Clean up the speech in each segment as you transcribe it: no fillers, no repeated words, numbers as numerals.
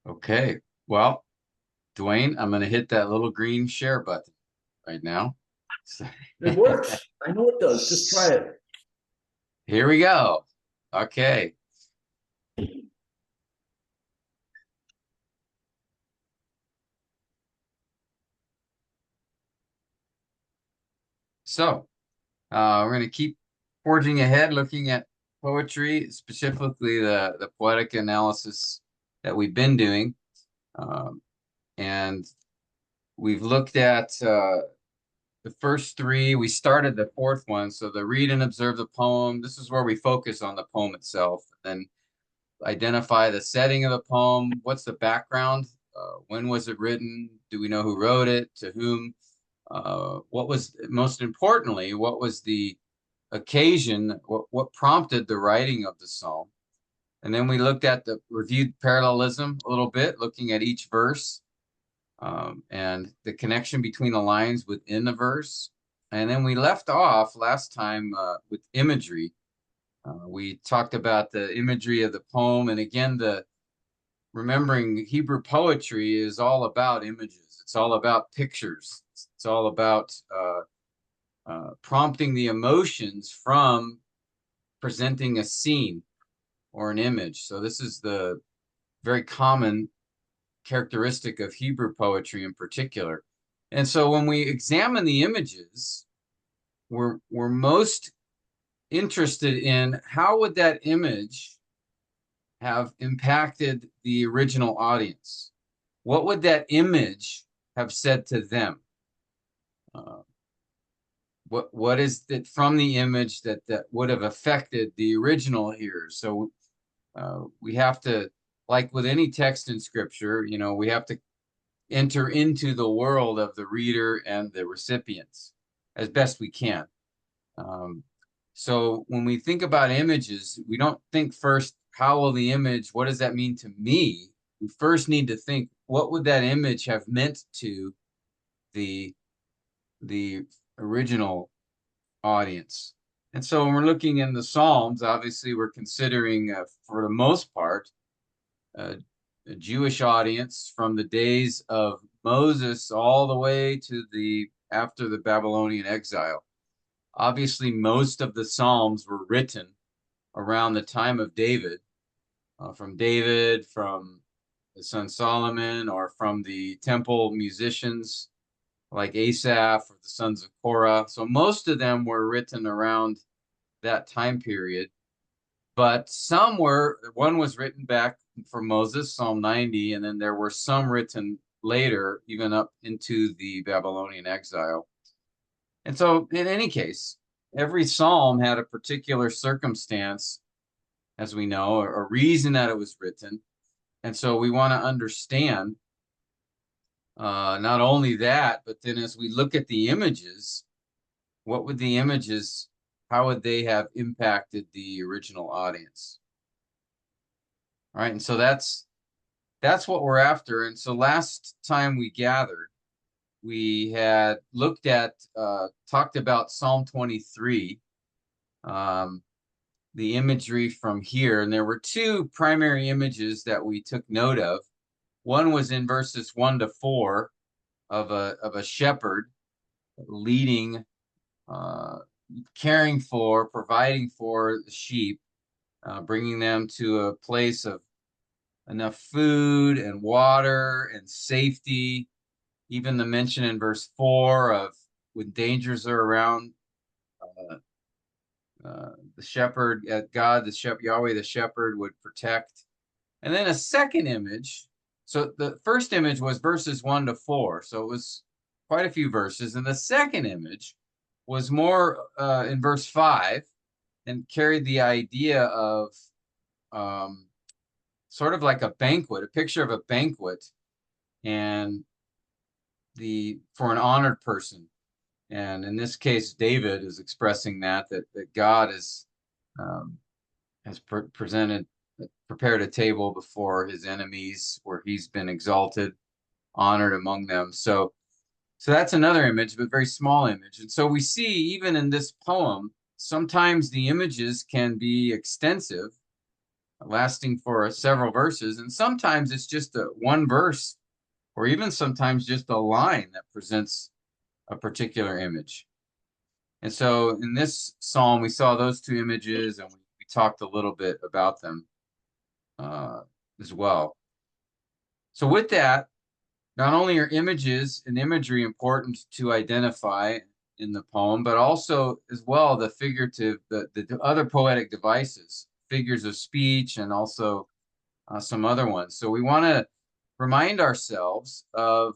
Okay, well, Dwayne, I'm going to hit that little green share button right now. So, It works. I know it does. Just try it. here we go. Okay, so we're going to keep forging ahead, looking at poetry, specifically the poetic analysis that we've been doing. Um, and we've looked at the first three. We started the fourth one. So the read and observe the poem. This is where we focus on the poem itself. Then identify the setting of the poem. What's the background? When was it written? Do we know who wrote it? To whom? What was, most importantly, what was the occasion? What prompted the writing of the psalm? And then we looked at the reviewed parallelism a little bit, looking at each verse and the connection between the lines within the verse. And then we left off last time with imagery. We talked about the imagery of the poem, and again, the remembering Hebrew poetry is all about images. It's all about pictures. It's all about prompting the emotions from presenting a scene or an image. So this is the very common characteristic of Hebrew poetry in particular. And so when we examine the images, we're most interested in how would that image have impacted the original audience? What would that image have said to them? Uh, what is it from the image that would have affected the original hearers? So we have to, like with any text in scripture, we have to enter into the world of the reader and the recipients as best we can. Um, so when we think about images, we don't think first, how will the image, what does that mean to me? We first need to think, what would that image have meant to the the original audience? And so when we're looking in the Psalms, obviously we're considering, for the most part, uh, a Jewish audience from the days of Moses all the way to the after the Babylonian exile. Obviously, most of the Psalms were written around the time of David, from the son Solomon, or from the temple musicians like Asaph or the sons of Korah. So most of them were written around that time period. But one was written back for Moses, Psalm 90, and then there were some written later, even up into the Babylonian exile. And so, in any case, every psalm had a particular circumstance, as we know, a reason that it was written. And so, we want to understand not only that, but then as we look at the images, what would the images, how would they have impacted the original audience? All right, and so that's what we're after. And so last time we gathered, we had looked at talked about Psalm 23, um, the imagery from here, and there were two primary images that we took note of. One was in verses 1 to 4 of a shepherd leading, uh, caring for, providing for the sheep, bringing them to a place of enough food and water and safety. Even the mention in verse 4 of when dangers are around, uh, the shepherd, God, the shepherd, Yahweh, the shepherd would protect. And then a second image. So the first image was verses 1 to 4. So it was quite a few verses. And the second image was more in verse 5 and carried the idea of um, sort of like a banquet, a picture of a banquet, and for an honored person. And in this case, David is expressing that God um, has prepared a table before his enemies, where he's been exalted, honored among them. So that's another image, but very small image. And so we see even in this poem, sometimes the images can be extensive, lasting for several verses. And sometimes it's just one verse, or even sometimes just a line that presents a particular image. And so in this psalm, we saw those two images, and we talked a little bit about them as well. So with that, not only are images and imagery important to identify in the poem, but also as well the figurative, the other poetic devices, figures of speech, and also some other ones. So we want to remind ourselves of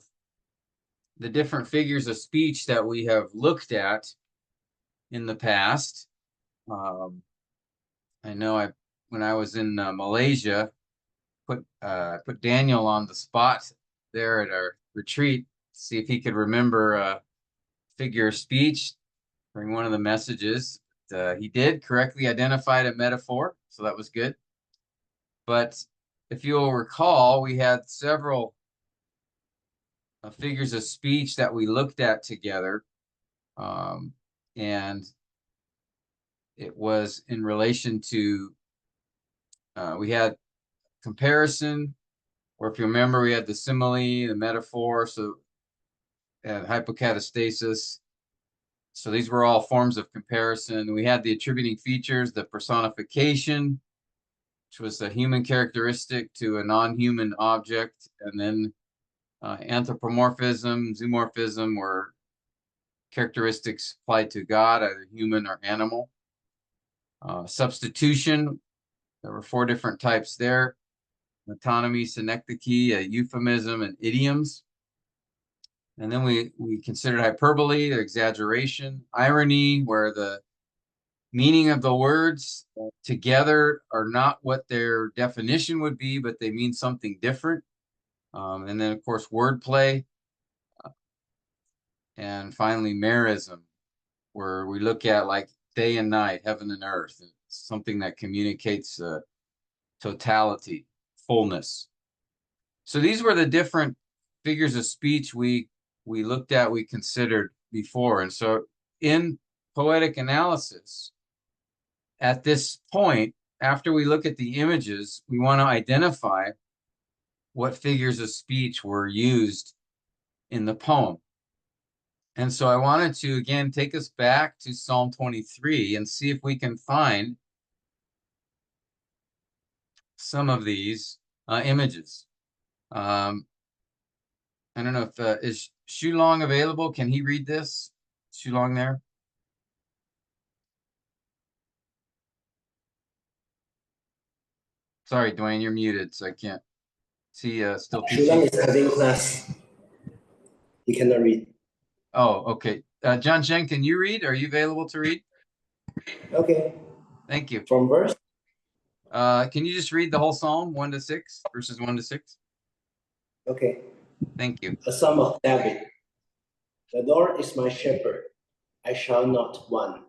the different figures of speech that we have looked at in the past. I know when I was in Malaysia, put Daniel on the spot there at our retreat, see if he could remember a figure of speech during one of the messages. He did correctly identified a metaphor, so that was good. But if you'll recall, we had several figures of speech that we looked at together, and it was in relation to we had comparison, or if you remember, we had the simile, the metaphor, so and hypocatastasis. So these were all forms of comparison. We had the attributing features, the personification, which was a human characteristic to a non-human object, and then anthropomorphism, zoomorphism were characteristics applied to God, either human or animal. Substitution, there were 4 different types there: metonymy, synecdoche, euphemism, and idioms. And then we considered hyperbole, the exaggeration, irony, where the meaning of the words together are not what their definition would be, but they mean something different. And then, of course, wordplay. And finally, merism, where we look at like day and night, heaven and earth, something that communicates totality, fullness. So these were the different figures of speech we looked at, we considered before. And so in poetic analysis, at this point, after we look at the images, we want to identify what figures of speech were used in the poem. And so I wanted to, again, take us back to Psalm 23 and see if we can find some of these images. I don't know if, is Shulong available? Can he read this? Shulong there? Sorry, Dwayne, you're muted, so I can't see. Still Shulam teaching? is having class. He cannot read. Oh, okay. John Chen, can you read? Are you available to read? Okay. Thank you. From verse? Can you just read the whole psalm, 1 to 6, verses 1 to 6? Okay. Thank you. A psalm of David. The Lord is my shepherd. I shall not want.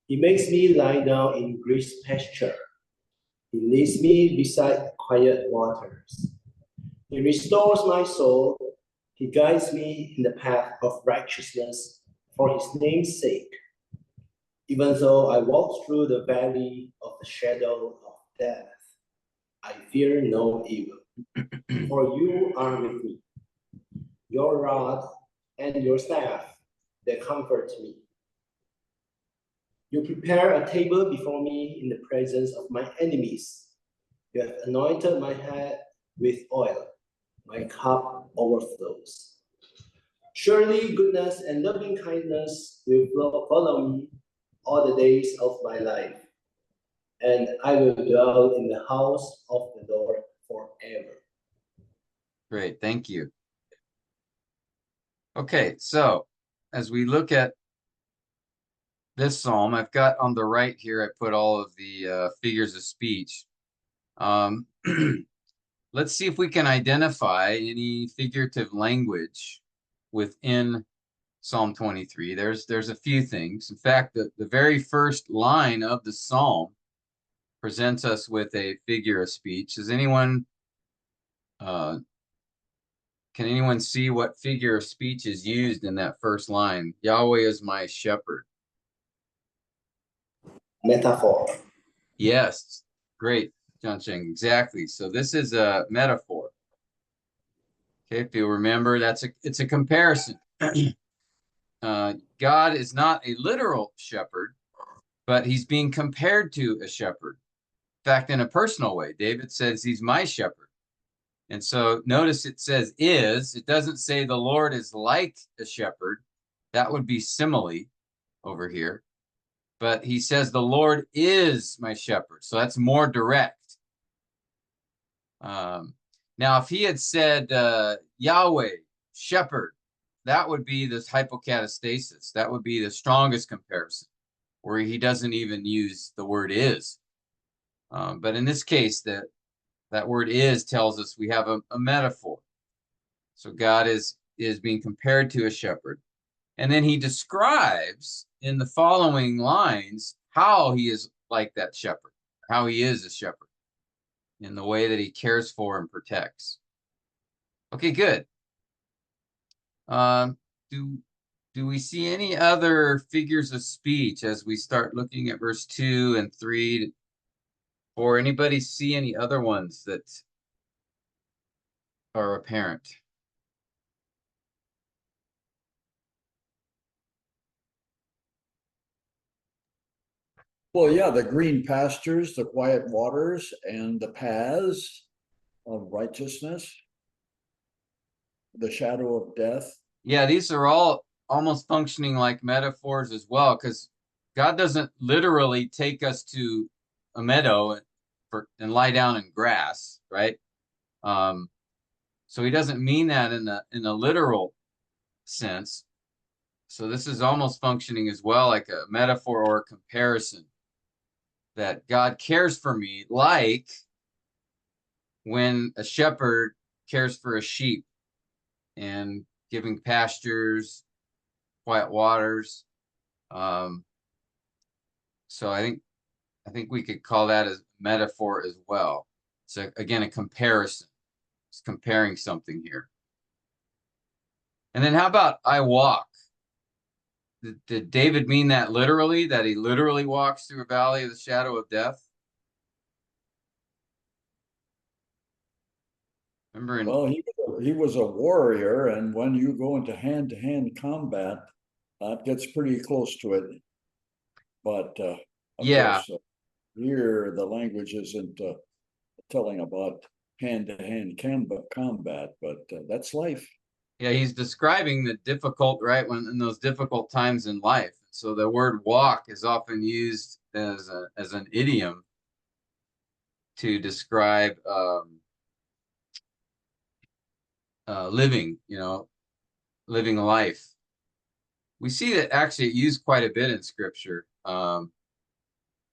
He makes me lie down in green pasture. He leads me beside quiet waters. He restores my soul. He guides me in the path of righteousness for his name's sake. Even though I walk through the valley of the shadow of death, I fear no evil, for you are with me. Your rod and your staff, they comfort me. You prepare a table before me in the presence of my enemies. You have anointed my head with oil. My cup overflows. Surely goodness and loving kindness will follow me all the days of my life, and I will dwell in the house of the Lord forever. Great, thank you. Okay, so as we look at this psalm, I've got on the right here, I put all of the figures of speech. Let's see if we can identify any figurative language within Psalm 23. There's a few things. In fact, the very first line of the psalm presents us with a figure of speech. Does anyone can anyone see what figure of speech is used in that first line? Yahweh is my shepherd. Metaphor. Yes, great. Jiansheng, exactly. So this is a metaphor. Okay, if you remember, it's a comparison. God is not a literal shepherd, but he's being compared to a shepherd. In fact, in a personal way, David says he's my shepherd. And so notice it says is, it doesn't say the Lord is like a shepherd. That would be simile over here. But he says the Lord is my shepherd. So that's more direct. Now, if he had said Yahweh, shepherd, that would be this hypocatastasis. That would be the strongest comparison, where he doesn't even use the word is. But in this case, that word is tells us we have a metaphor. So God is being compared to a shepherd. And then he describes in the following lines how he is like that shepherd, how he is a shepherd in the way that he cares for and protects. Okay, good. Do we see any other figures of speech as we start looking at verse 2 and 3? Or anybody see any other ones that are apparent? Well, yeah, the green pastures, the quiet waters, and the paths of righteousness, the shadow of death. Yeah, these are all almost functioning like metaphors as well, because God doesn't literally take us to a meadow and lie down in grass, right? So he doesn't mean that in a literal sense. So this is almost functioning as well like a metaphor or a comparison, that God cares for me like when a shepherd cares for a sheep and giving pastures, quiet waters. So I think we could call that a metaphor as well. So again, a comparison. It's comparing something here. And then how about I walk? Did David mean that literally, that he literally walks through a valley of the shadow of death? Remember Well, he was a warrior, and when you go into hand-to-hand combat, that gets pretty close to it. But of yeah, course, here the language isn't telling about hand-to-hand combat, but that's life. yeah, he's describing the difficult, right, when in those difficult times in life. So the word walk is often used as an idiom to describe living, living life. We see that actually it used quite a bit in scripture.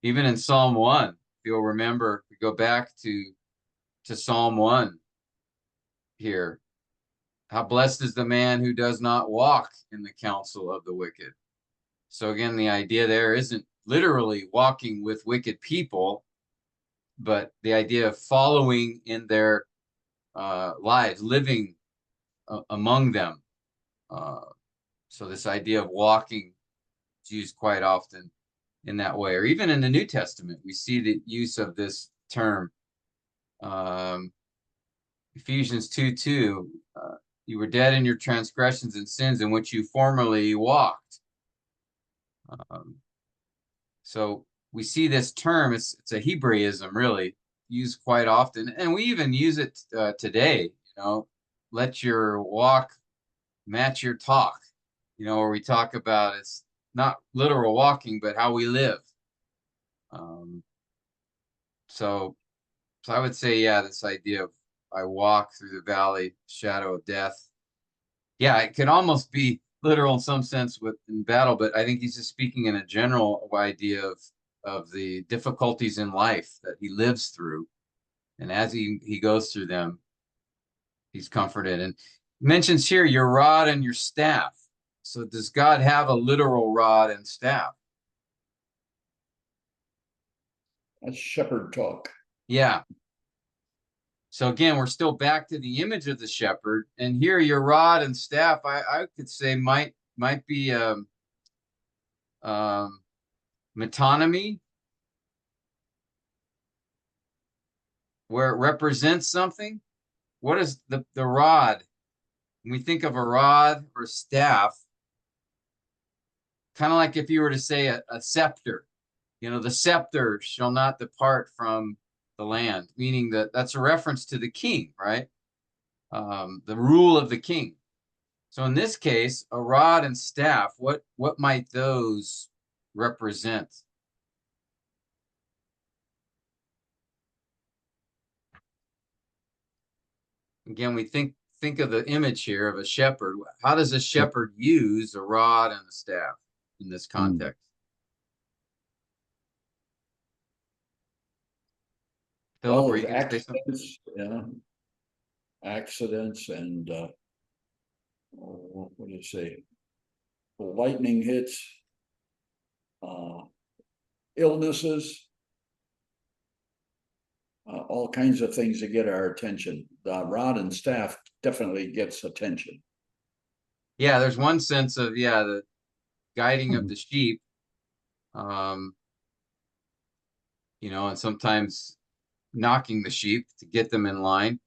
Even in Psalm 1, if you'll remember, we go back to Psalm 1 here. How blessed is the man who does not walk in the counsel of the wicked. So again, the idea there isn't literally walking with wicked people, but the idea of following in their lives, living among them. So this idea of walking is used quite often in that way, or even in the New Testament, we see the use of this term. Ephesians 2:2, you were dead in your transgressions and sins in which you formerly walked. So we see this term, it's a Hebraism really, used quite often. And we even use it today, let your walk match your talk, where we talk about it's not literal walking, but how we live. So I would say, yeah, this idea of I walk through the valley, shadow of death. Yeah, it could almost be literal in some sense in battle, but I think he's just speaking in a general idea of the difficulties in life that he lives through. And as he goes through them, he's comforted. And mentions here your rod and your staff. So does God have a literal rod and staff? That's shepherd talk. Yeah. So again, we're still back to the image of the shepherd, and here your rod and staff, I could say might be metonymy. where it represents something. What is the rod? When we think of a rod or staff, kind of like if you were to say a scepter, the scepter shall not depart from the land, meaning that that's a reference to the king, right? The rule of the king. So in this case, a rod and staff, what might those represent? Again, we think of the image here of a shepherd. How does a shepherd use a rod and a staff in this context? Philip, Well, are you there's going to say something? accidents, yeah, accidents and what do you say? Lightning hits, illnesses, all kinds of things that get our attention. The rod and staff definitely gets attention. Yeah, there's one sense of, the guiding of the sheep, and sometimes knocking the sheep to get them in line.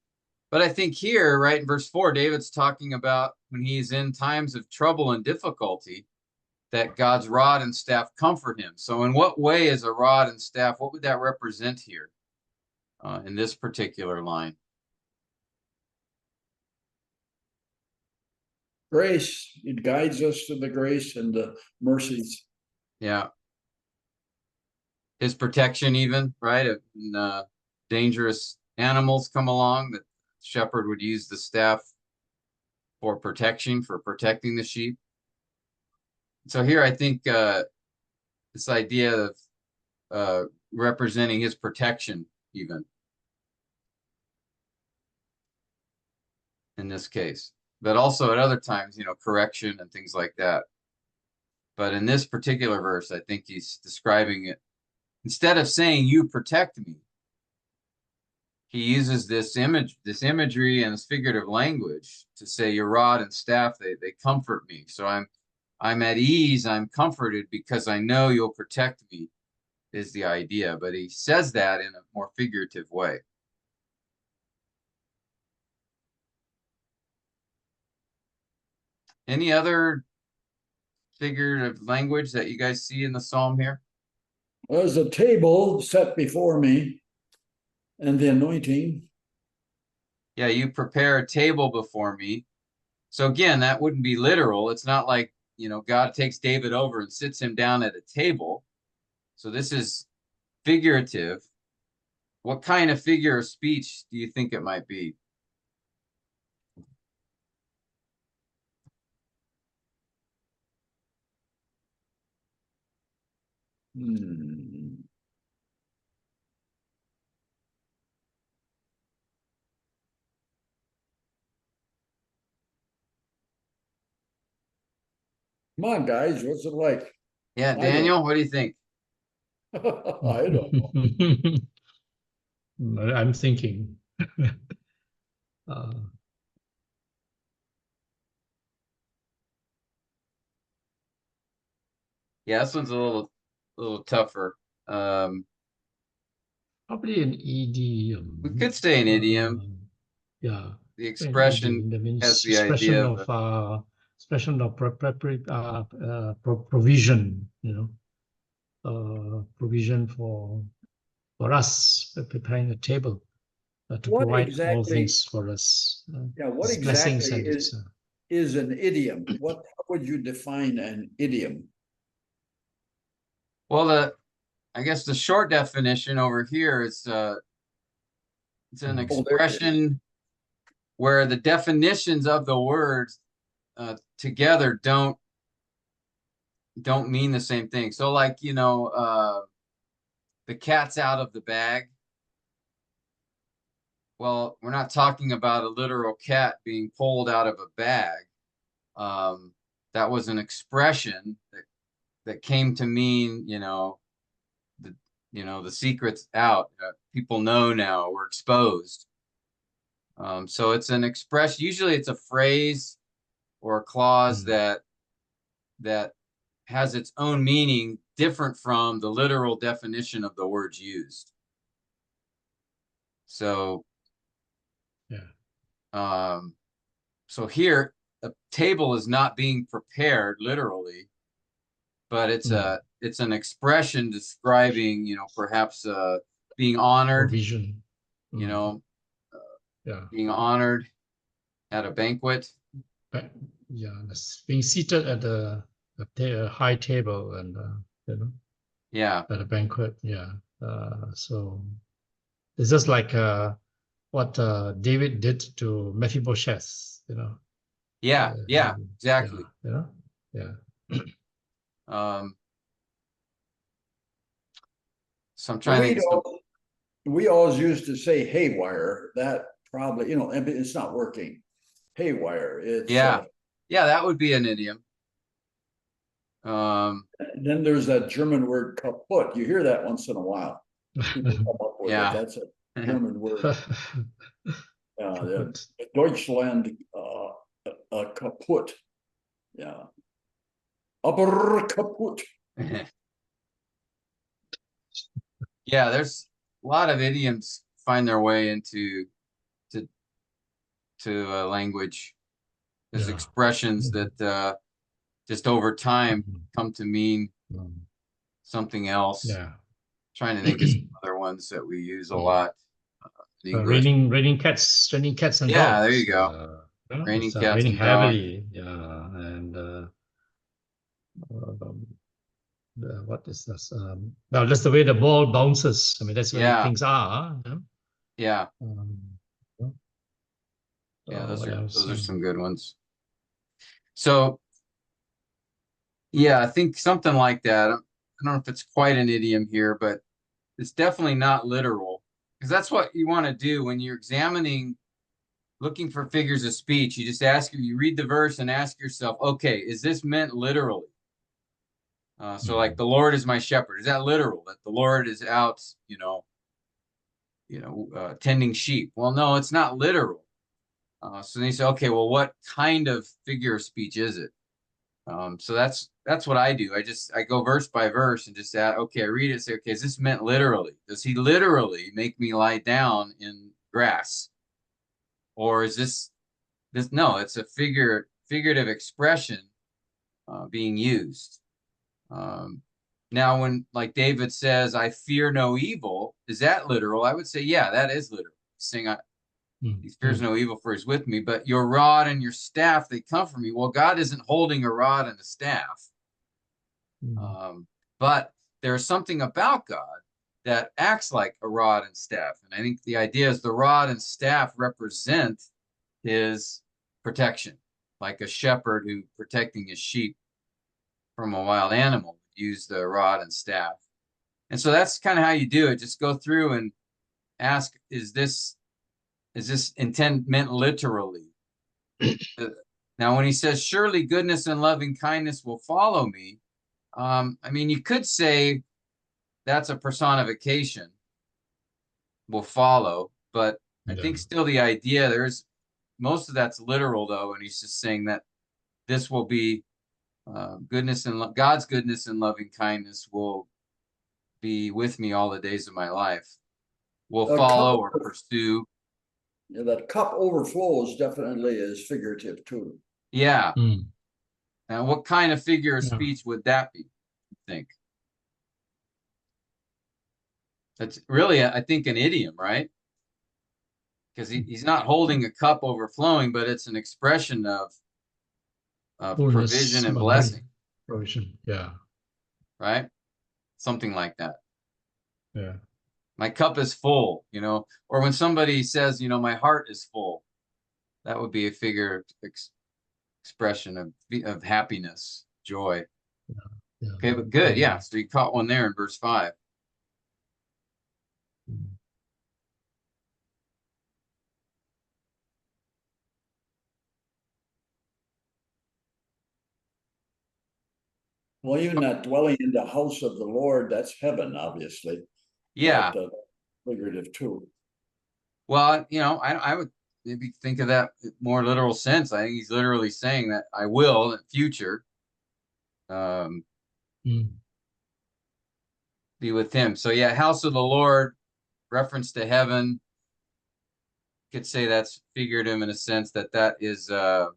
But I think here, right in verse 4, David's talking about when he's in times of trouble and difficulty, that God's rod and staff comfort him. So in what way is a rod and staff, what would that represent here in this particular line? Grace, it guides us to the grace and the mercies. Yeah. His protection even, right? When dangerous animals come along, that shepherd would use the staff for protection, for protecting the sheep. So here I think this idea of representing his protection even in this case, but also at other times, correction and things like that. But in this particular verse, I think he's describing it. Instead of saying, you protect me, he uses this imagery and this figurative language to say, your rod and staff, they comfort me. So I'm at ease, I'm comforted because I know you'll protect me, is the idea. But he says that in a more figurative way. Any other figurative language that you guys see in the psalm here? There's a table set before me and the anointing. Yeah, you prepare a table before me. So again, that wouldn't be literal. It's not like, God takes David over and sits him down at a table. So this is figurative. What kind of figure of speech do you think it might be? Come on, guys, what's it like? Yeah, Daniel, what do you think? I don't know. I'm thinking. Yeah, this one's a little tougher. Probably an idiom. We could say an idiom. Yeah. The expression That means has the expression idea of provision, provision for us, preparing a table to What provide all exactly- things for us. Yeah, what It's blessings exactly and it's, is an idiom? How would you define an idiom? well, I guess the short definition over here is it's an expression where the definitions of the words together don't mean the same thing. So like, the cat's out of the bag. Well, we're not talking about a literal cat being pulled out of a bag. That was an expression that came to mean, the secret's out. People know now, we're exposed. So it's an expression. Usually it's a phrase or a clause that has its own meaning different from the literal definition of the words used. So, Yeah. So here a table is not being prepared literally, but it's an expression describing, perhaps being honored, Provision. you know, Yeah. being honored at a banquet. But, yeah. Being seated at a high table and Yeah. at a banquet. Yeah. So it's just like what David did to Mephibosheth. Yeah. Yeah. Exactly. Yeah. Yeah. Um, so I'm trying to think of some. We always used to say haywire. That probably, and it's not working. Haywire. It's Yeah. Yeah, that would be an idiom. Then there's that German word kaputt. You hear that once in a while. People come up with Yeah. it. That's a German word. Deutschland kaputt. Yeah. Aber kaputt. Yeah, there's a lot of idioms find their way into language. There's expressions that just over time come to mean something else. Yeah. Trying to think of some other ones that we use a lot in English. Raining cats and dogs. Yeah, there you go. Raining It's cats raining and dogs. heavily. Yeah, and what is this? Well, that's the way the ball bounces. I mean, that's the way things are. Yeah. Yeah, Those are some good ones. So, yeah, I think something like that. I don't know if it's quite an idiom here, but it's definitely not literal, because that's what you want to do when you're looking for figures of speech. You just you read the verse and ask yourself, okay, is this meant literally? So like, the Lord is my shepherd. Is that literal? That the Lord is out, tending sheep? Well, no, it's not literal. So then you say, okay, well, what kind of figure of speech is it? So that's what I do. I go verse by verse and just add, okay, I read it, say, okay, is this meant literally? Does he literally make me lie down in grass? Or is this no, it's a figurative expression being used. Now, when, like, David says, I fear no evil, is that literal? I would say, yeah, that is literal. He's saying, he fears no evil, for he's with me, but your rod and your staff, they comfort me. Well, God isn't holding a rod and a staff. But there's something about God that acts like a rod and staff. And I think the idea is the rod and staff represent his protection, like a shepherd who protecting his sheep from a wild animal would use the rod and staff. And so that's kind of how you do it. Just go through and ask, is this intent meant literally? Now, when he says, surely goodness and loving kindness will follow me, I mean, you could say that's a personification, will follow, but I think still the idea, most of that's literal, though, and he's just saying that this will be God's goodness and loving kindness will be with me all the days of my life, will follow or pursue. Yeah, that cup overflows definitely is figurative too. Yeah. Now, what kind of figure of speech would that be, you think? That's really, I think, an idiom, right? Because he's not holding a cup overflowing, but it's an expression of provision and blessing. Provision, yeah. Right? Something like that. Yeah. My cup is full, or when somebody says, my heart is full, that would be a figure expression of happiness, joy. Yeah. Okay, but good. Yeah. So you caught one there in verse 5. Well, even that dwelling in the house of the Lord, that's heaven, obviously. Yeah. But, figurative too. Well, I would maybe think of that more literal sense. I think he's literally saying that I will in future be with him. So yeah, house of the Lord, reference to heaven. could say that's figurative in a sense that that is a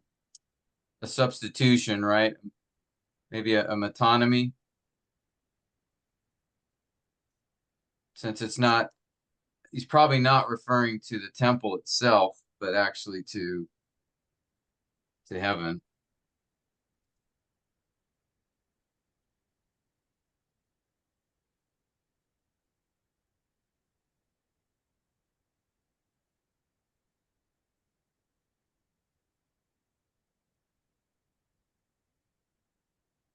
substitution, right? Maybe a metonymy, since it's not, he's probably not referring to the temple itself, but actually to heaven.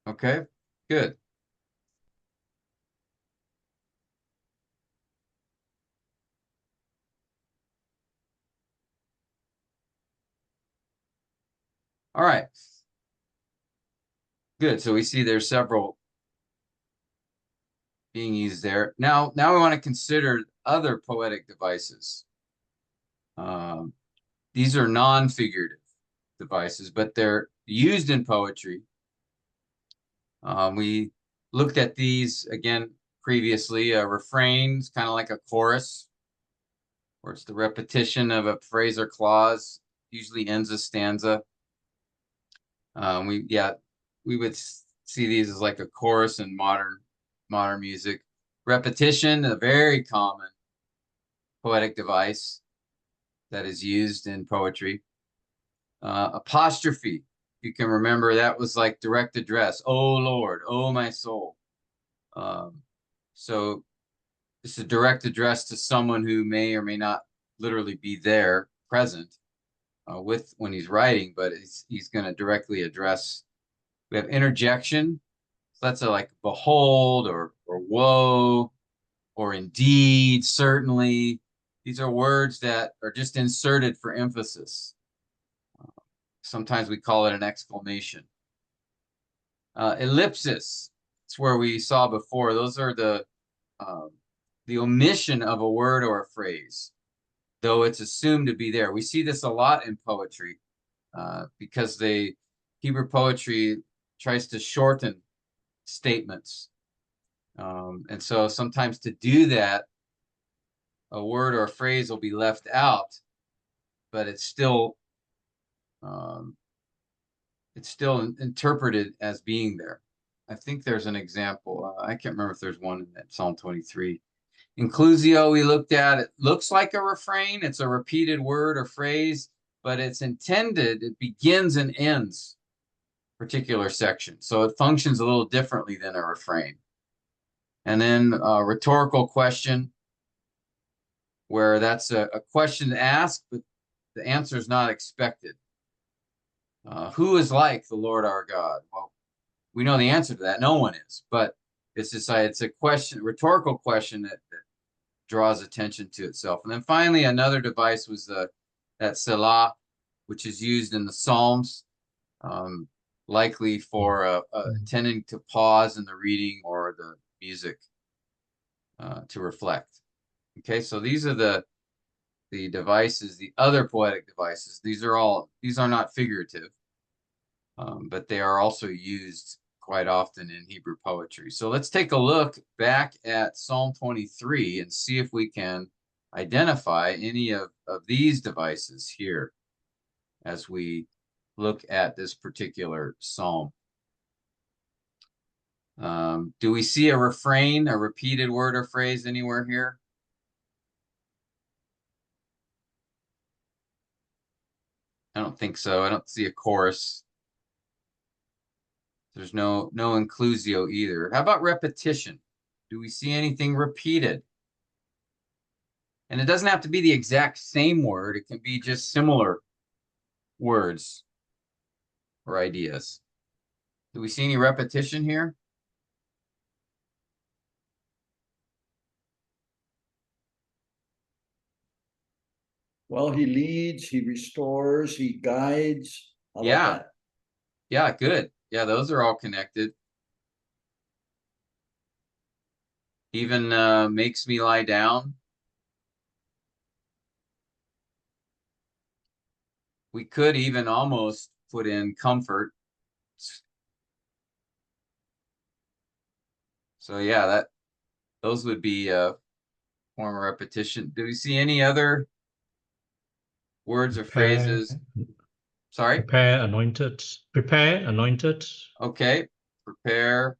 Okay, good. All right. Good. So we see there's several being used there. Now we want to consider other poetic devices. These are non-figurative devices, but they're used in poetry. We looked at these again previously. A refrain is kind of like a chorus, where it's the repetition of a phrase or clause, usually ends a stanza. We would see these as like a chorus in modern music. Repetition, a very common poetic device that is used in poetry. Apostrophe, you can remember that was like direct address. Oh Lord, oh my soul. So it's a direct address to someone who may or may not literally be there, present, with when he's writing, but he's going to directly address. We have interjection. So that's like behold or woe or indeed, certainly. These are words that are just inserted for emphasis. Sometimes we call it an exclamation. Ellipsis, it's where we saw before. Those are the omission of a word or a phrase, though it's assumed to be there. We see this a lot in poetry because Hebrew poetry tries to shorten statements. And so sometimes to do that, a word or a phrase will be left out, but it's still interpreted as being there. I think there's an example. I can't remember if there's one in that Psalm 23. Inclusio, we looked at, it looks like a refrain. It's a repeated word or phrase, but it's intended, it begins and ends a particular section. So it functions a little differently than a refrain. And then a rhetorical question, where that's a question asked, but the answer is not expected. Who is like the Lord our God? Well, we know the answer to that. No one is, but it's a question, rhetorical question that draws attention to itself. And then finally, another device was that Selah, which is used in the Psalms, likely for intending to pause in the reading or the music to reflect. Okay, so these are the devices, the other poetic devices. These are not figurative, but they are also used quite often in Hebrew poetry. So let's take a look back at Psalm 23 and see if we can identify any of these devices here as we look at this particular psalm. Do we see a refrain, a repeated word or phrase anywhere here? I don't think so. I don't see a chorus. There's no inclusio either. How about repetition? Do we see anything repeated? And it doesn't have to be the exact same word. It can be just similar words or ideas. Do we see any repetition here? Well, he leads, he restores, he guides. I like Yeah. that. Yeah, good. Yeah, those are all connected. Even makes me lie down. We could even almost put in comfort. So yeah, those would be a form of repetition. Do we see any other words or Prepare, phrases. Sorry. prepare, anointed. Prepare, anointed. Okay. Prepare,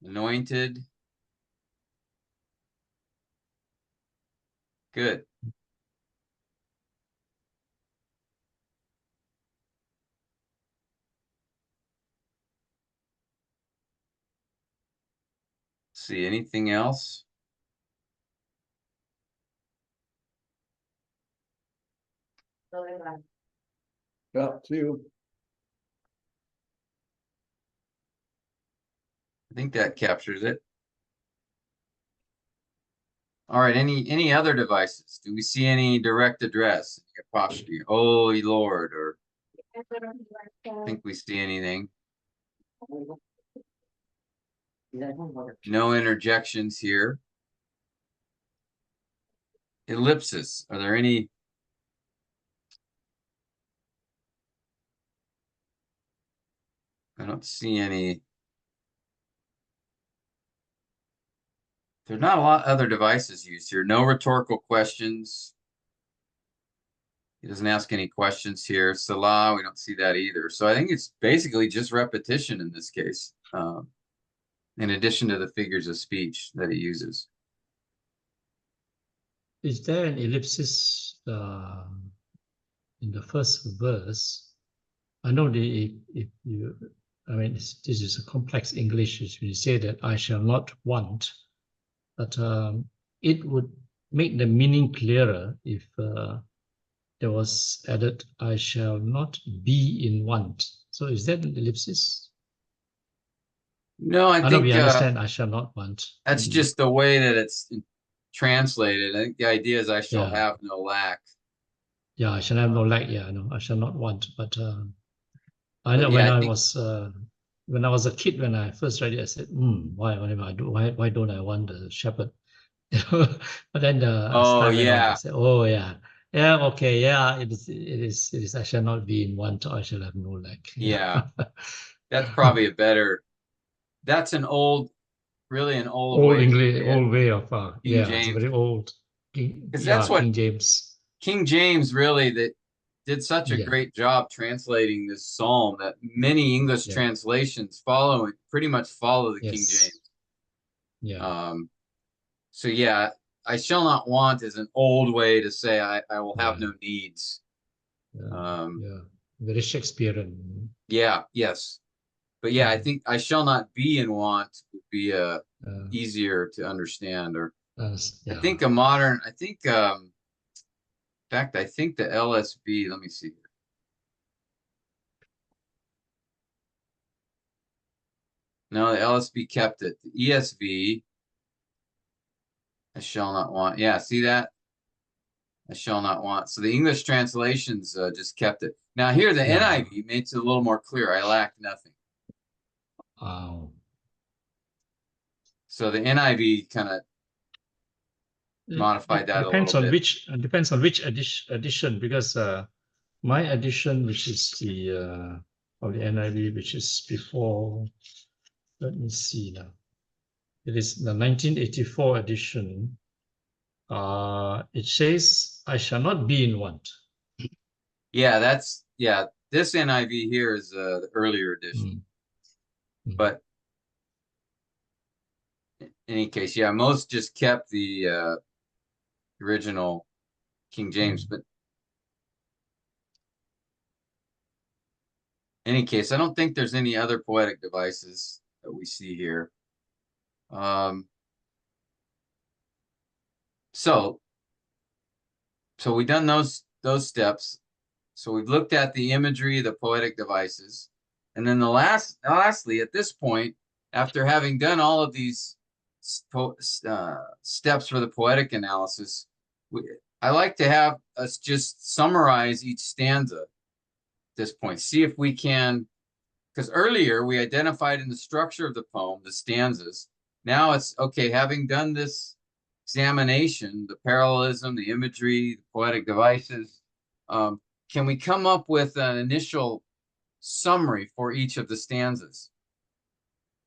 anointed. Good. See, anything else? Yeah, see you. I think that captures it. All right, any other devices? Do we see any direct address, apostrophe, Holy Lord, or think we see anything? No interjections here. Ellipsis, are there any? I don't see any. There's not a lot of other devices used here. No rhetorical questions. He doesn't ask any questions here. Salah, we don't see that either. So I think it's basically just repetition in this case, in addition to the figures of speech that he uses. Is there an ellipsis in the first verse? I know if you, I mean, this is a complex English. If you say that I shall not want, but it would make the meaning clearer if there was added, I shall not be in want. So is that an ellipsis? No, I I know think we understand I shall not want. that's just the way that it's translated. I think the idea is I shall Yeah. have no lack. Yeah, I shall have no lack. Yeah, no, I shall not want. But I know yeah, when I was a kid, when I first read it, I said, why don't I want the shepherd? But then as Oh time went on, I yeah, said, oh yeah, yeah, okay, yeah, it is. I shall not be in want, or I shall have no lack. yeah. That's probably a better. That's really an old Old way to English, say it. old way of King yeah, it's James, very old. because that's what King James. King James really that did such a Yeah, great job translating this psalm that many English yeah, translations pretty much follow the King yes, James. yeah, So yeah, I shall not want is an old way to say I will have yeah, no needs. yeah, Um, yeah. Very Shakespearean. yeah, yes. But yeah, I Mm. think I shall not be in want would be Uh, easier to understand. Or I yeah, think in fact, I think the LSB, let me see here. No, the LSB kept it. The ESV, I shall not want. Yeah, see that? I shall not want. So the English translations just kept it. Now here, the yeah. NIV makes it a little more clear. I lack nothing. Wow. So the NIV kind of modified that a Depends little on bit. which edition, because my edition, which is the of the NIV, which is before. Let me see now. It is the 1984 edition. It says, "I shall not be in want." Yeah, this NIV here is the earlier edition. Mm. Mm. But in any case, yeah, most just kept the original King James. Mm. But in any case, I don't think there's any other poetic devices that we see here. So we've done those steps. So we've looked at the imagery, the poetic devices, and then lastly, at this point, after having done all of these steps for the poetic analysis, I like to have us just summarize each stanza at this point. See if we can, because earlier we identified in the structure of the poem the stanzas. Now it's okay, having done this examination, the parallelism, the imagery, the poetic devices, can we come up with an initial summary for each of the stanzas?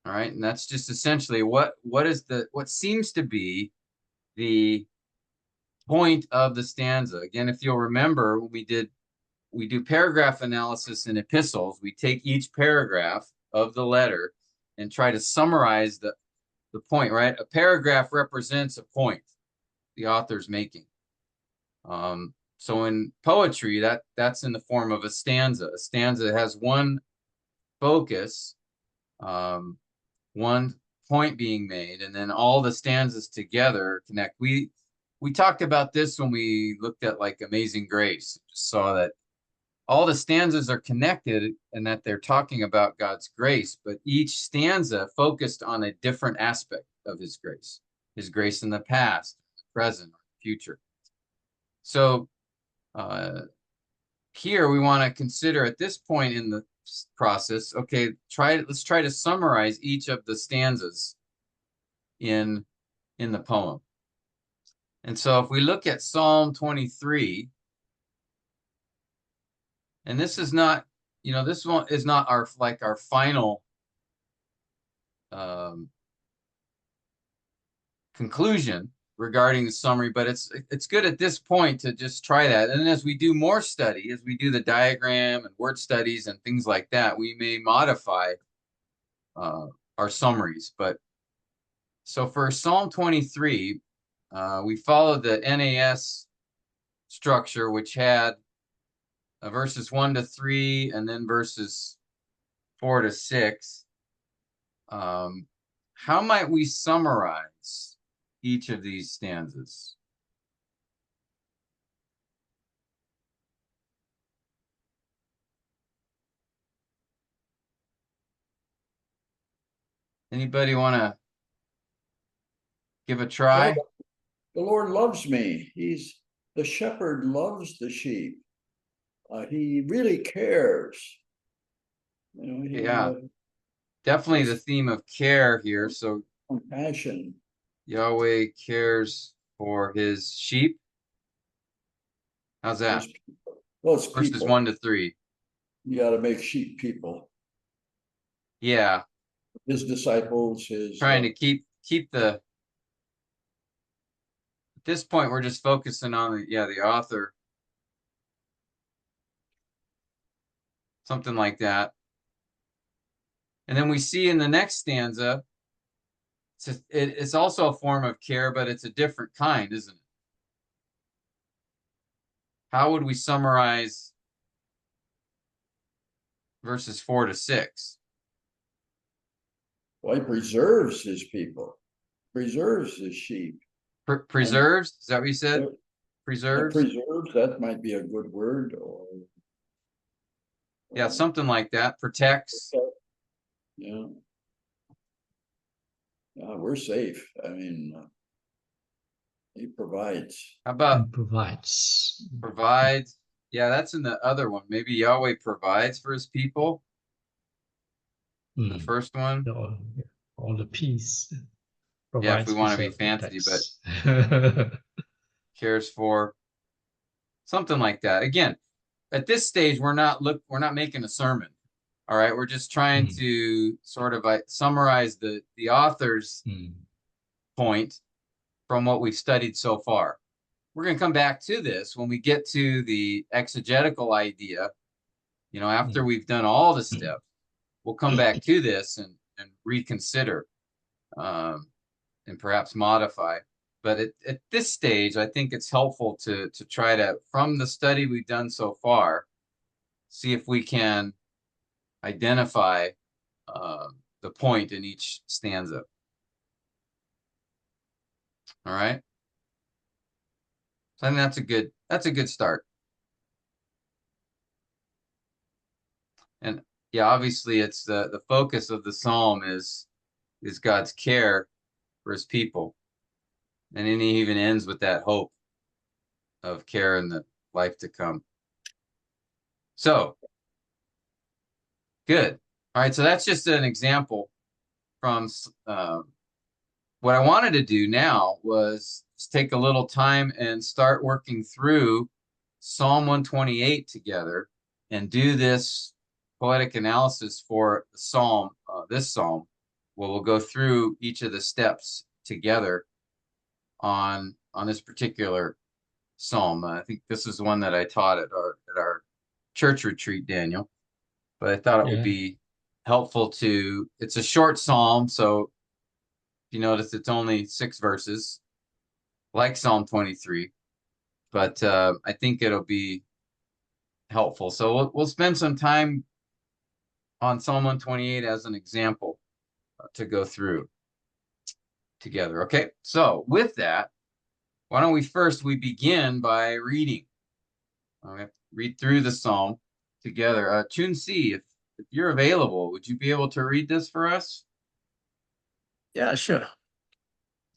All right, and that's just essentially what seems to be the point of the stanza. Again, if you'll remember, we do paragraph analysis in epistles. We take each paragraph of the letter and try to summarize the point, right? A paragraph represents a point the author's making. So in poetry, that's in the form of a stanza. A stanza has one focus, one point being made, and then all the stanzas together connect. We talked about this when we looked at like Amazing Grace. Just saw that all the stanzas are connected and that they're talking about God's grace, but each stanza focused on a different aspect of his grace in the past, present, future. So here we want to consider at this point in the process, okay, let's try to summarize each of the stanzas in the poem. And so if we look at Psalm 23, and this is not, this one is not our final conclusion regarding the summary, but it's good at this point to just try that. And as we do more study, as we do the diagram and word studies and things like that, we may modify our summaries. But so for Psalm 23, we followed the NAS structure, which had verses 1 to 3 and then verses 4 to 6. How might we summarize each of these stanzas? Anybody want to give a try? The Lord loves me. The shepherd loves the sheep. He really cares. Yeah, definitely the theme of care here. So compassion. Yahweh cares for his sheep. How's that? Well, it's verses people. 1 to 3. You got to make sheep people. Yeah. His disciples, trying to keep the. At this point, we're just focusing on the author. Something like that. And then we see in the next stanza, it's also a form of care, but it's a different kind, isn't it? How would we summarize verses 4 to 6? Well, he preserves his people, preserves his sheep. Preserves? Is that what you said? Preserves? Preserves, that might be a good word. Or yeah, something like that. Protects. Yeah. We're safe. I mean, he provides. How about provides? Provides. Yeah, that's in the other one. Maybe Yahweh provides for his people. The first one. All the peace. Yeah, if we want to be fancy, but cares for. Something like that. Again, at this stage, we're not making a sermon. All right, we're just trying to sort of summarize the author's point from what we've studied so far. We're going to come back to this when we get to the exegetical idea. After we've done all the steps, we'll come back to this and reconsider and perhaps modify. But at this stage, I think it's helpful to try to, from the study we've done so far, see if we can identify the point in each stanza. All right. So I think that's a good start. And yeah, obviously it's the focus of the psalm is God's care for his people. And then he even ends with that hope of care in the life to come. So good. All right, so that's just an example from what I wanted to do now was just take a little time and start working through Psalm 128 together and do this poetic analysis for the psalm, this psalm, where we'll go through each of the steps together on this particular psalm. I think this is one that I taught at our church retreat, Daniel. But I thought it would Yeah. be helpful to. It's a short psalm, so if you notice, it's only 6 verses, like Psalm 23. But I think it'll be helpful. So we'll spend some time on Psalm 128 as an example to go through together. Okay, so with that, why don't we begin by reading? Okay, read through the psalm together. Chun Si, if you're available, would you be able to read this for us? Yeah, sure.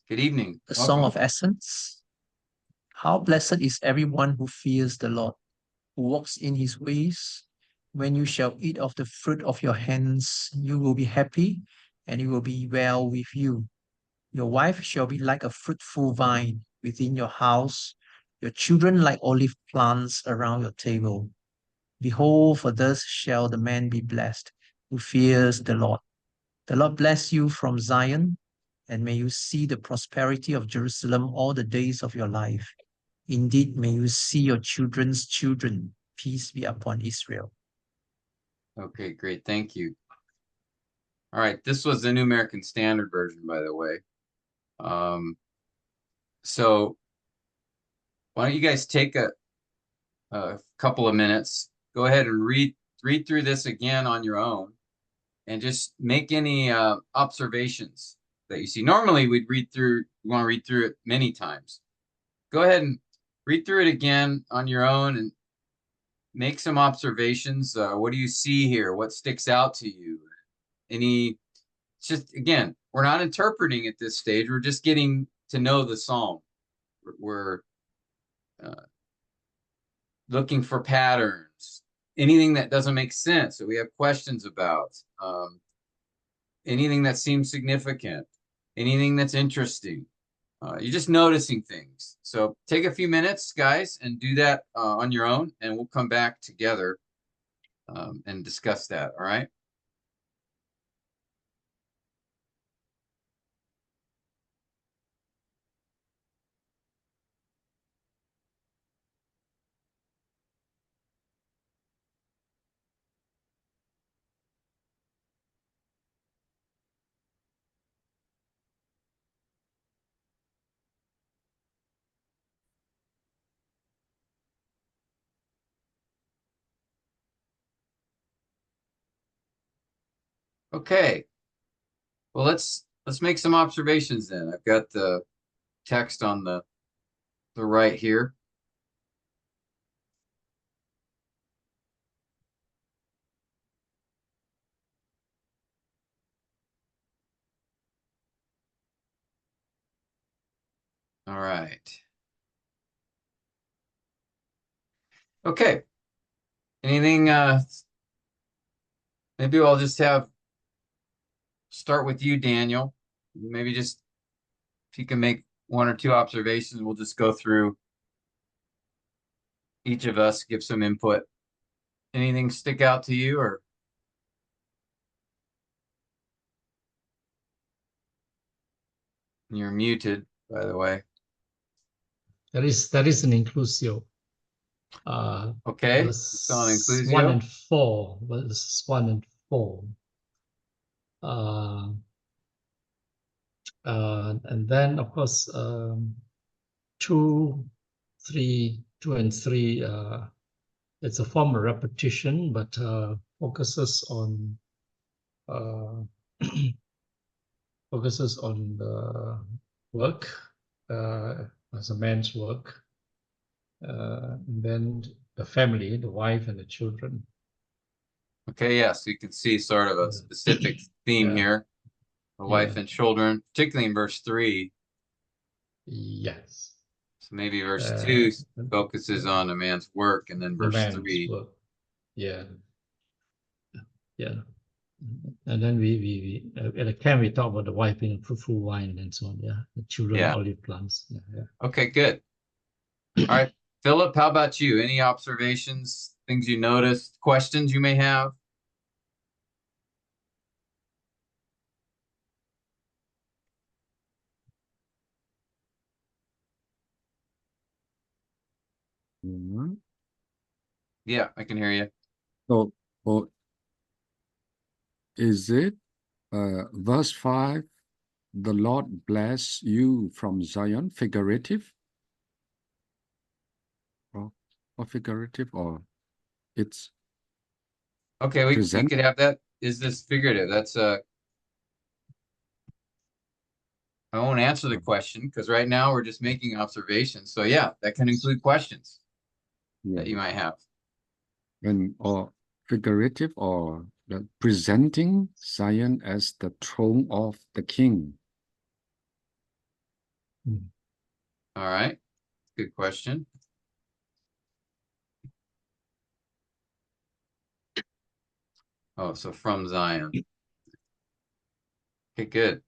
Good evening. The Welcome. Song of Ascents. How blessed is everyone who fears the Lord, who walks in his ways. When you shall eat of the fruit of your hands, you will be happy, and it will be well with you. Your wife shall be like a fruitful vine within your house, your children like olive plants around your table. Behold, for thus shall the man be blessed who fears the Lord. The Lord bless you from Zion, and may you see the prosperity of Jerusalem all the days of your life. Indeed, may you see your children's children. Peace be upon Israel. Okay, great. Thank you. All right, this was the New American Standard Version, by the way. So why don't you guys take a couple of minutes, go ahead and read through this again on your own, and just make any observations that you see. Normally, we want to read through it many times. Go ahead and read through it again on your own and make some observations. What do you see here? What sticks out to you? Just again, we're not interpreting at this stage. We're just getting to know the psalm. We're looking for patterns, anything that doesn't make sense that we have questions about, anything that seems significant, anything that's interesting. You're just noticing things. So take a few minutes, guys, and do that on your own, and we'll come back together and discuss that. All right. Okay. Well, let's make some observations then. I've got the text on the right here. All right. Okay. Anything, maybe I'll just start with you, Daniel. Maybe just if you can make 1 or 2 observations, we'll just go through each of us, give some input. Anything stick out to you, or? You're muted, by the way. That is an inclusio. Okay, Verse it's on 1 inclusio. and 4. Verses 1 and 4. And then, of course, 2, 3, 2 and 3. It's a form of repetition, but focuses on focuses on the work as a man's work, and then the family, the wife and the children. Okay, yeah, so you can see sort of a specific theme Yeah. here. The wife Yeah. and children, particularly in verse 3. Yes. So maybe verse 2 focuses yeah. on a man's work, and then The verse man's 3. work. Yeah. Yeah. And then we at the camp we talk about the wife being fruitful wine and so on. Yeah. The children Yeah. olive plants. Yeah. Yeah. Okay, good. All right, Philip, how about you? Any observations, things you noticed, questions you may have? Mhm. Yeah, I can hear you. So, or is it verse 5, the Lord bless you from Zion, figurative or figurative, or it's Okay, we present? could have that. Is this figurative? That's I won't answer the question because right now we're just making observations. So yeah, that can include questions Yeah. that you might have. And or figurative, or the presenting Zion as the throne of the king. All right, good question. Oh, so from Zion. Okay, good.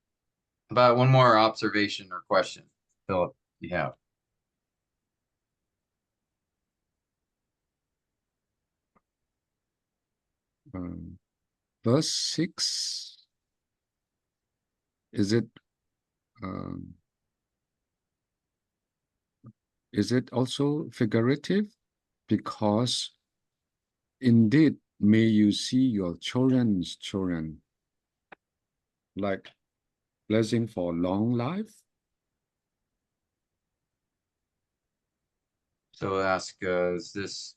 About one more observation or question, Philip, you have. Verse 6, is it um, also figurative? Because indeed may you see your children's children, like blessing for long life. So ask, is this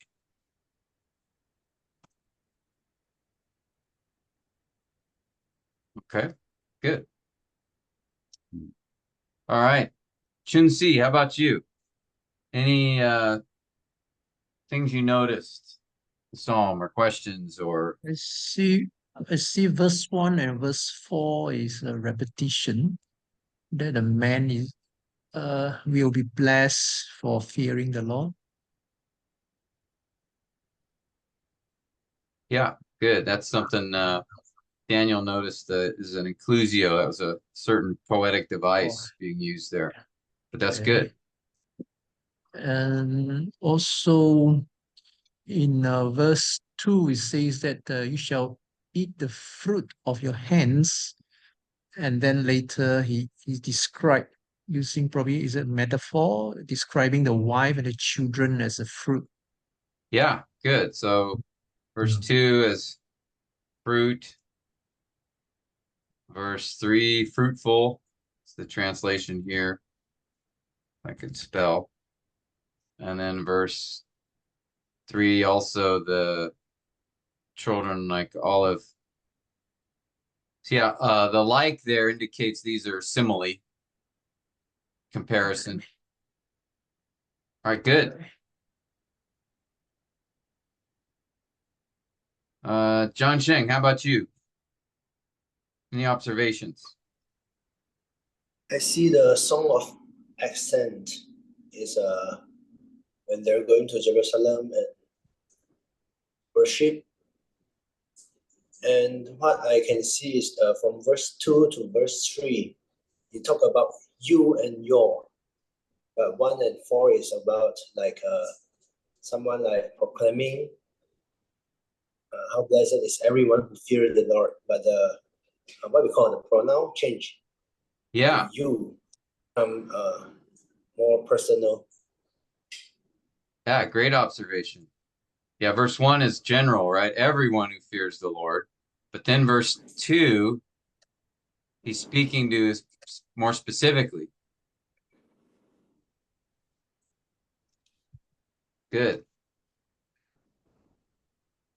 okay? Good. All right. Chun-Si, how about you? Any things you noticed, the psalm or questions or I see verse 1 and verse 4 is a repetition that a man is will be blessed for fearing the Lord. yeah, good. That's something Daniel noticed is an inclusio. That was a certain poetic device being used there. But that's good. And also in verse 2, it says that you shall eat the fruit of your hands. And then later he described using probably is a metaphor describing the wife and the children as a fruit. Yeah, good. So verse 2 is fruit. Verse 3, fruitful. It's the translation here. I could spell. And then verse 3, also the children like olive. So yeah, the like there indicates these are simile comparison. All right, good. John Sheng, how about you? Any observations? I see the Song of Ascent is when they're going to Jerusalem and worship. And what I can see is from verse 2 to verse 3, you talk about you and your. But 1 and 4 is about like someone like proclaiming how blessed is everyone who fears the Lord. But what we call the pronoun change. Yeah, You become more personal. yeah, great observation. Yeah, verse 1 is general, right? Everyone who fears the Lord. But then verse 2, he's speaking to us more specifically. Good.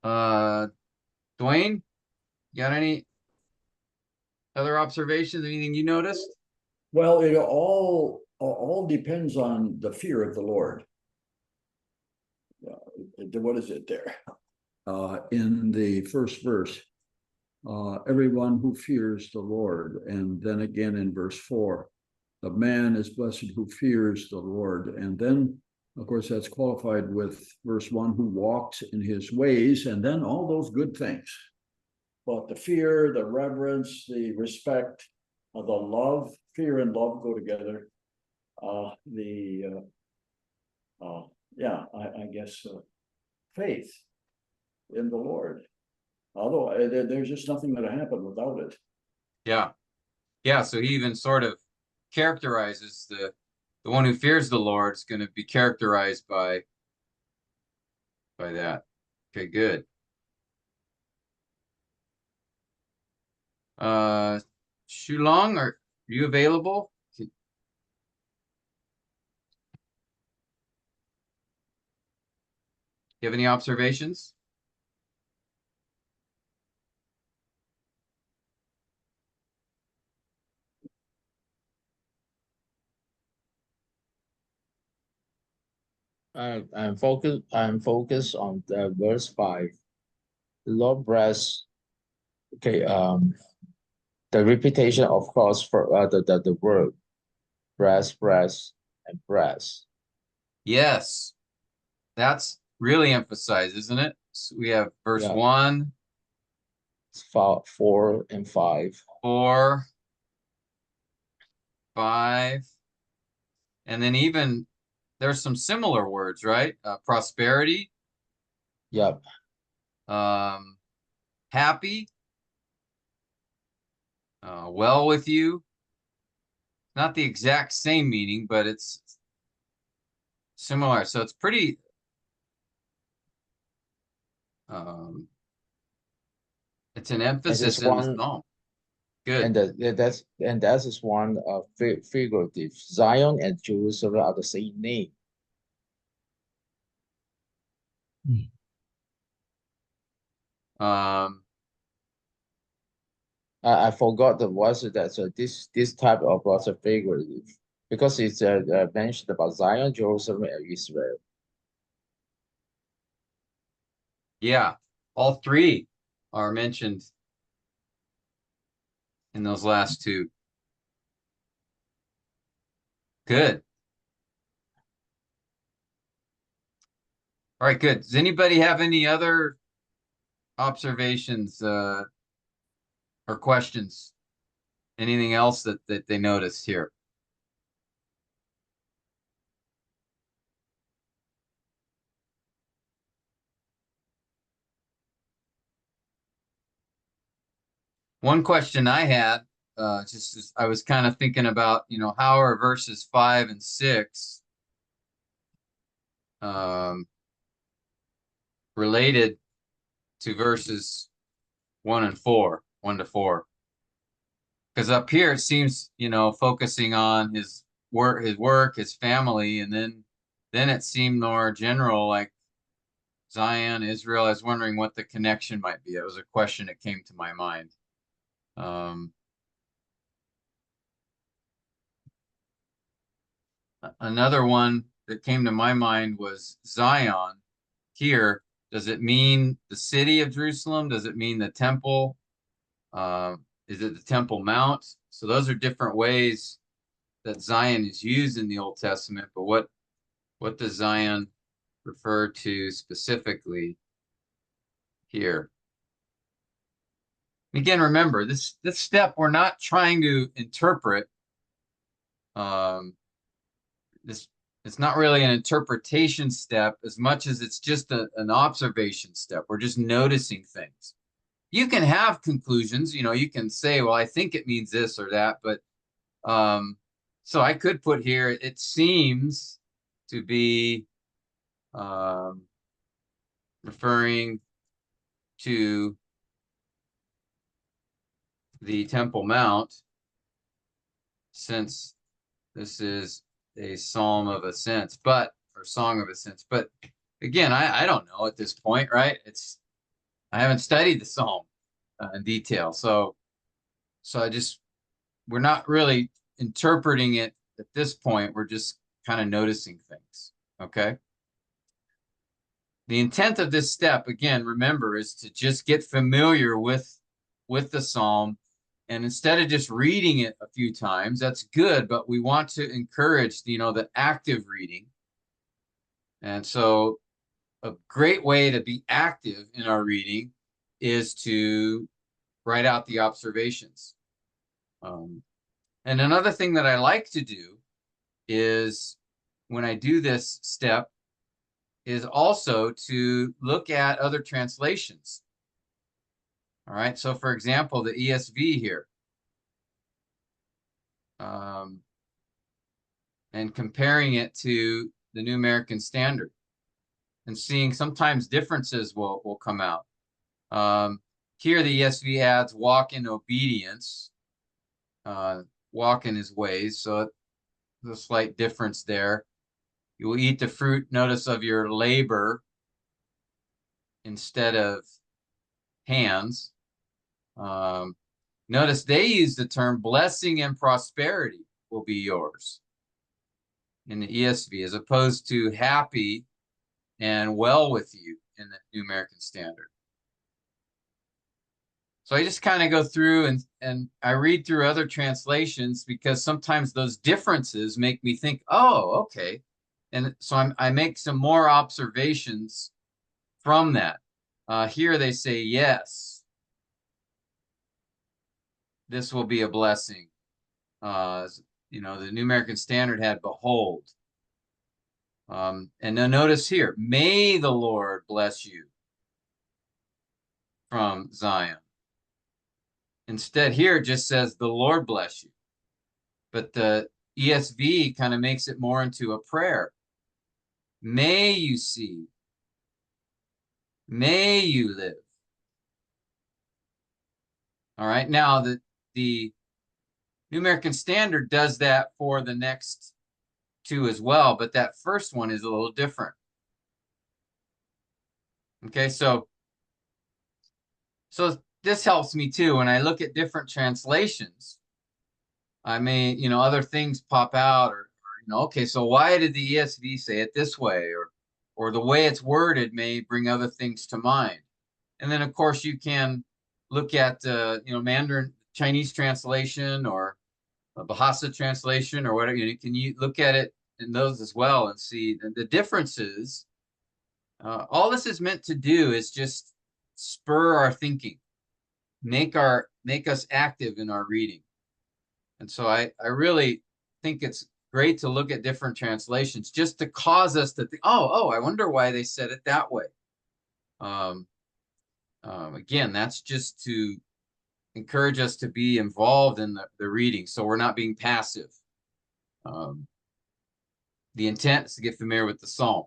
Dwayne, you got any other observations? Anything you noticed? Well, it all depends on the fear of the Lord. What is it there? In the first verse, everyone who fears the Lord. And then again in verse 4, the man is blessed who fears the Lord. And then, of course, that's qualified with verse 1, who walks in his ways, and then all those good things. But the fear, the reverence, the respect, the love, fear and love go together. I guess faith in the Lord. Although there's just nothing that happened without it. Yeah. Yeah, so he even sort of characterizes the one who fears the Lord is going to be characterized by by that. Okay, good. Shulong, are you available? You have any observations? I'm focused on the verse 5. The Lord bless. Okay. The repetition, of course, for the word breast, breast, and breast. Yes, that's really emphasized, isn't it? So we have verse Yeah. 1, 4 and 5. 4, 5, and then even there's some similar words, right? Prosperity, Yep. happy, well with you. Not the exact same meaning, but it's similar. So it's pretty it's an emphasis in the psalm. Good. And that is one figurative. Zion and Jerusalem are the same name. I forgot the was that. So this type of was a figurative because it's mentioned about Zion, Jerusalem, and Israel. Yeah, all three are mentioned in those last two. Good. All right, good. Does anybody have any other observations or questions? Anything else that they noticed here? One question I had, I was kind of thinking about, how are verses 5 and 6 related to verses 1 and 4, 1 to 4? Because up here it seems, focusing on his work, his family, and then it seemed more general, like Zion, Israel. I was wondering what the connection might be. It was a question that came to my mind. Another one that came to my mind was Zion. Here, does it mean the city of Jerusalem? Does it mean the temple? Is it the Temple Mount? So those are different ways that Zion is used in the Old Testament. But what does Zion refer to specifically here? Again, remember this step, we're not trying to interpret. This It's not really an interpretation step as much as it's just an observation step. We're just noticing things. You can have conclusions, you can say, well, I think it means this or that, but so I could put here, it seems to be referring to the Temple Mount, since this is a psalm of ascents, or song of ascents. But again, I don't know at this point, right? I haven't studied the psalm in detail, so we're not really interpreting it at this point. We're just kind of noticing things. Okay. The intent of this step, again, remember, is to just get familiar with the psalm. And instead of just reading it a few times, that's good, but we want to encourage, the active reading. And so a great way to be active in our reading is to write out the observations. And another thing that I like to do is, when I do this step, is also to look at other translations. All right, so for example, the ESV here, and comparing it to the New American Standard. and seeing sometimes differences will come out. Here the ESV adds walk in obedience, walk in his ways. So there's a slight difference there. You will eat the fruit, notice, of your labor instead of hands. Notice they use the term blessing and prosperity will be yours in the ESV, as opposed to happy and well with you in the New American Standard. So I just kind of go through and I read through other translations, because sometimes those differences make me think, oh, okay. And so I make some more observations from that. Here they say, yes, this will be a blessing. You know, the New American Standard had behold. And now notice here, may the Lord bless you from Zion. Instead, here it just says the Lord bless you. But the ESV kind of makes it more into a prayer. May you see. May you live. All right. Now, the New American Standard does that for the next two as well, but that first one is a little different. Okay, so this helps me too. When I look at different translations, I may, you know, other things pop out, or you know, okay, so why did the ESV say it this way, or the way it's worded may bring other things to mind. And then of course you can look at you know, Mandarin Chinese translation or a Bahasa translation or whatever. You can look at it in those as well and see the differences. All this is meant to do is just spur our thinking, make us active in our reading. And so I really think it's great to look at different translations just to cause us to think, oh, I wonder why they said it that way. Again, that's just to encourage us to be involved in the reading, so we're not being passive. The intent is to get familiar with the psalm.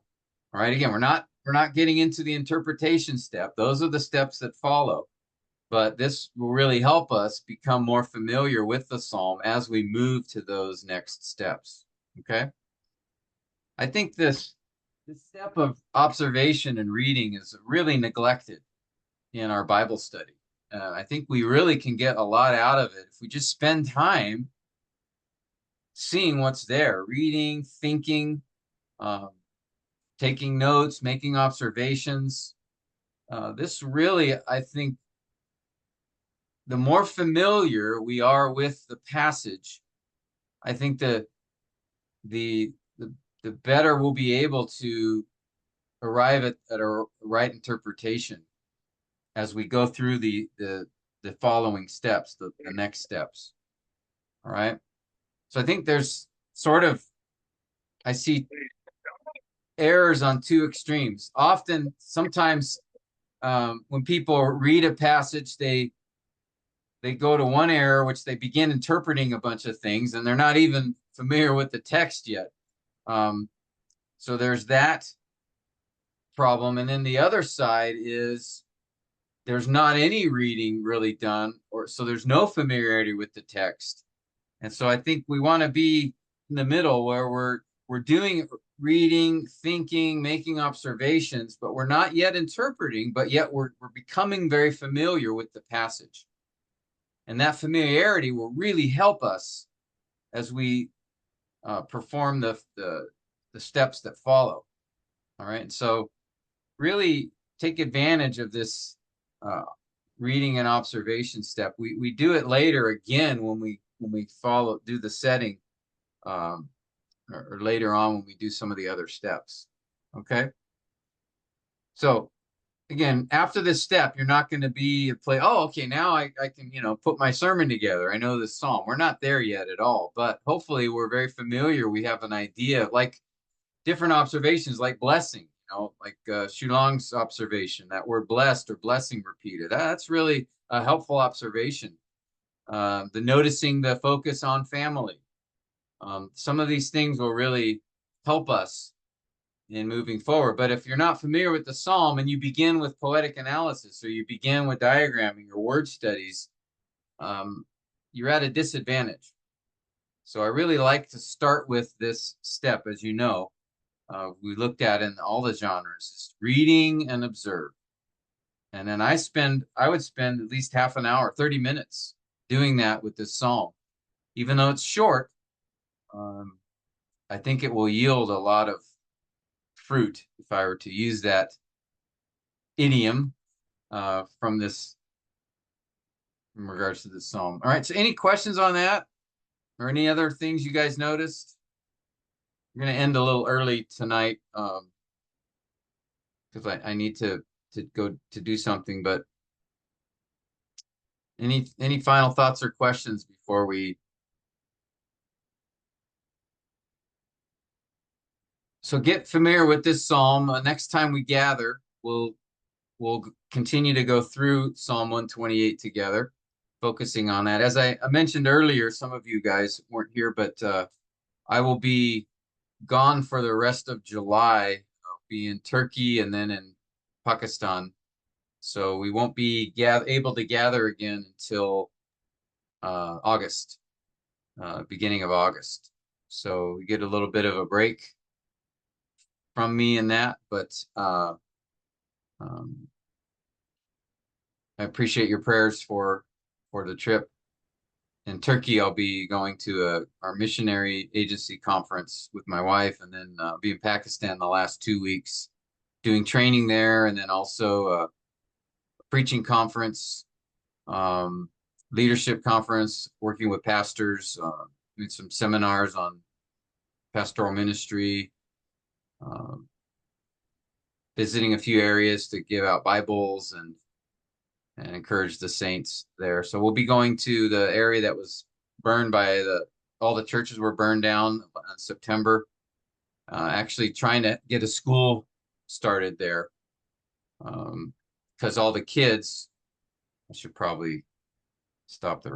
All right, again, we're not getting into the interpretation step. Those are the steps that follow. But this will really help us become more familiar with the psalm as we move to those next steps. Okay. I think this step of observation and reading is really neglected in our Bible study. I think we really can get a lot out of it if we just spend time seeing what's there, reading, thinking, taking notes, making observations. This really, I think, the more familiar we are with the passage, I think the better we'll be able to arrive at a right interpretation as we go through the following steps, the next steps. All right. So I think there's sort of, I see errors on two extremes. Sometimes when people read a passage, they go to one error, which they begin interpreting a bunch of things, and they're not even familiar with the text yet. So there's that problem. And then the other side is there's not any reading really done, so there's no familiarity with the text. And so I think we want to be in the middle where we're doing reading, thinking, making observations, but we're not yet interpreting, but yet we're becoming very familiar with the passage. And that familiarity will really help us as we perform the steps that follow. All right. do really take advantage of this reading and observation step. We do it later again when we do the setting, or later on when we do some of the other steps. Okay. So again, after this step, you're not going to be okay, now I can, put my sermon together. I know this psalm. We're not there yet at all, but hopefully we're very familiar. We have an idea of like different observations, like blessing, like Shulang's observation, that word blessed or blessing repeated. That's really a helpful observation. The noticing the focus on family. Some of these things will really help us in moving forward. But if you're not familiar with the psalm and you begin with poetic analysis or you begin with diagramming or word studies, you're at a disadvantage. So I really like to start with this step, as you know, we looked at in all the genres, is reading and observe. And then I would spend at least half an hour, 30 minutes doing that with this psalm. Even though it's short, I think it will yield a lot of fruit if I were to use that idiom from this, in regards to this psalm. All right, so any questions on that or any other things you guys noticed? We're going to end a little early tonight because I need to go to do something, but any final thoughts or questions before we? So get familiar with this psalm. Next time we gather, we'll continue to go through Psalm 128 together, focusing on that. As I mentioned earlier, some of you guys weren't here, but I will be gone for the rest of July. I'll be in Turkey and then in Pakistan. So we won't be able to gather again until August, beginning of August. So we get a little bit of a break from me in that, but I appreciate your prayers for the trip. In Turkey, I'll be going to our missionary agency conference with my wife, and then be in Pakistan the last 2 weeks doing training there, and then also a preaching conference, leadership conference, working with pastors, doing some seminars on pastoral ministry, visiting a few areas to give out Bibles and encourage the saints there. So we'll be going to the area that was burned by all the churches were burned down in September. Actually trying to get a school started there. Because all the kids, I should probably stop the